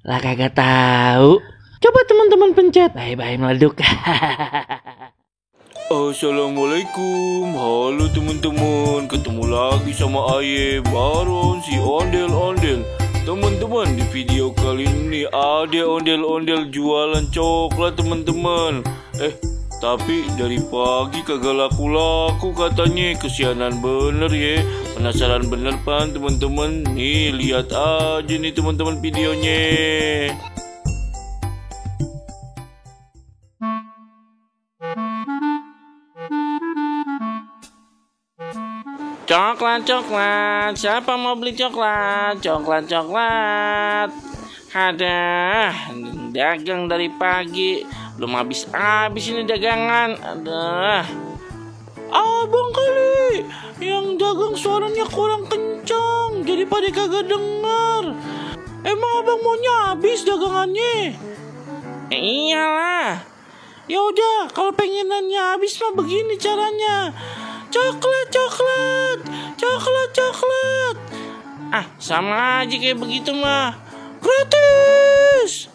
Lah kagak tahu. Coba teman-teman pencet. Bye-bye meleduk. Assalamualaikum, halo teman-teman. Ketemu lagi sama Aye Baron si ondel-ondel. Teman-teman, di video kali ini ada ondel-ondel jualan coklat teman-teman. Tapi dari pagi kagak laku-laku katanya. Kesianan bener ya. Penasaran bener pan teman-teman. Nih lihat aja nih teman-teman videonya. Coklat, siapa mau beli coklat? Coklat. Ada dagang dari pagi, belum habis ini dagangan. Ada. Abang kali yang dagang suaranya kurang kencang, jadi pada kagak dengar. Emang abang maunya habis dagangannya? Iyalah. Ya udah, kalau pengenannya habis mah begini caranya. Coklat. Sama aja kayak begitu mah. Gratis.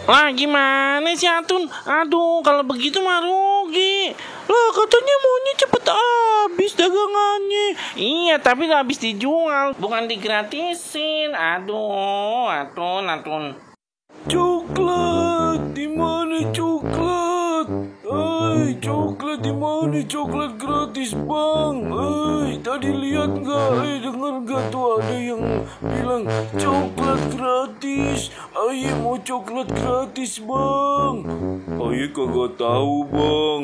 Lah gimana sih Atun? Aduh, kalau begitu mah rugi. Lah katanya maunya cepet habis dagangannya. Iya, tapi udah habis dijual, bukan digratisin. Aduh, Atun. Coklat, di mana coklat? Coklat di mana? Coklat gratis bang. Tadi lihat nggak? Dengar nggak tuh ada yang bilang coklat gratis. Mau coklat gratis bang. Kagak tahu bang.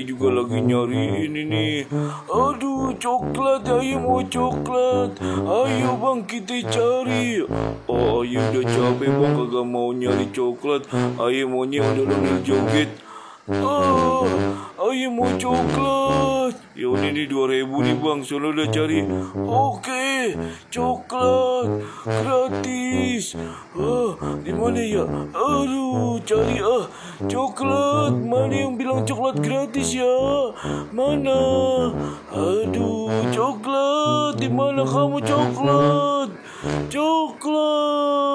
Juga lagi nyariin ini. Aduh coklat, mau coklat. Ayo bang kita cari. Udah capek bang, kagak mau nyari coklat. Maunya ondel-ondel joget. Mau coklat. Ya udah nih 2.000 nih bang, soalnya udah cari. Oke, coklat gratis. Di mana ya? Aduh, cari coklat. Mana yang bilang coklat gratis ya? Mana? Aduh, coklat. Di mana kamu coklat? Coklat.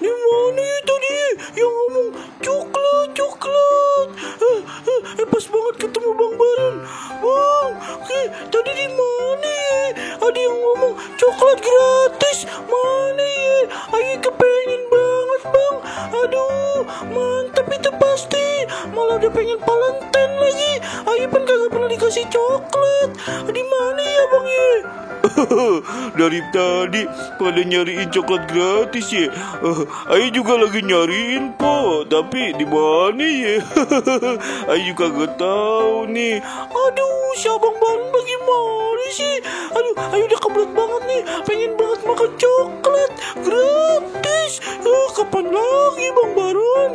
Di mana ya tadi yang ngomong coklat? Pas banget ketemu Bang Baron. Bang, tadi di mana ya? Ada yang ngomong coklat gratis. Mana ya? Kepengen banget bang. Aduh, mantap itu pasti. Malah udah pengen Valentine lagi. Pan kagak pernah dikasih coklat. Di mana ya bang ya? Dari tadi pada nyariin coklat gratis ya. Juga lagi nyariin po, tapi di mana ya? Juga gak tahu nih. Aduh, si Abang Baron bagaimana sih? Udah kebelet banget nih. Pengen banget makan coklat gratis. Kapan lagi Bang Baron?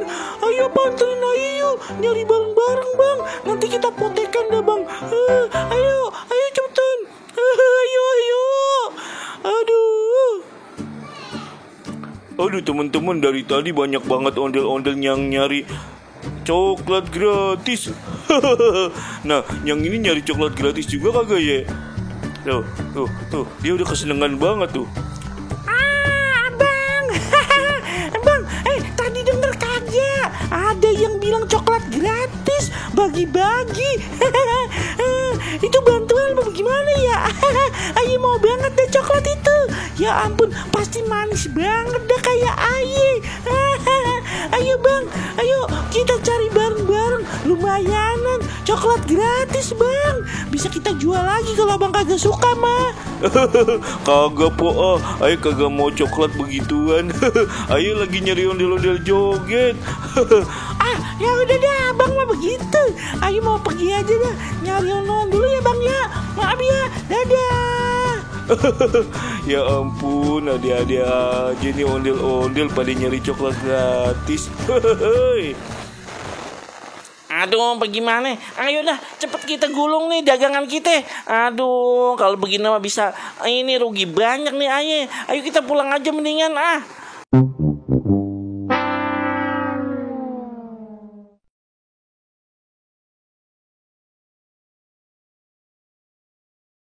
Bantuin ayo nyari bareng-bareng bang. Nanti kita potekan dah bang. Ayo cepetan. Ayo. Aduh teman-teman, dari tadi banyak banget ondel-ondel yang nyari coklat gratis. Nah, yang ini nyari coklat gratis juga kagak ya? Tuh, dia udah kesenangan banget tuh. Bang, tadi denger kagak? Ada yang bilang coklat gratis, bagi-bagi. Itu bantuan bagaimana ya? Mau banget deh coklat itu. Ya ampun, pasti manis banget dah kayak Ayo bang, kita cari bareng-bareng. Lumayanan, coklat gratis bang. Bisa kita jual lagi kalau abang kagak suka mah. Kagak po, kagak mau coklat begituan. Lagi nyari ondel-ondel joget. Ya udah deh abang mah begitu. Mau pergi aja dah. Nyari ondel dulu ya bang ya. Maaf ya, dadah. Ya ampun, adik-adik aja nih ondel-ondel pada nyari coklat gratis. Aduh, bagaimana? Ayo dah, cepet kita gulung nih dagangan kita. Aduh, kalau begini mah bisa ini rugi banyak nih Ayo kita pulang aja mendingan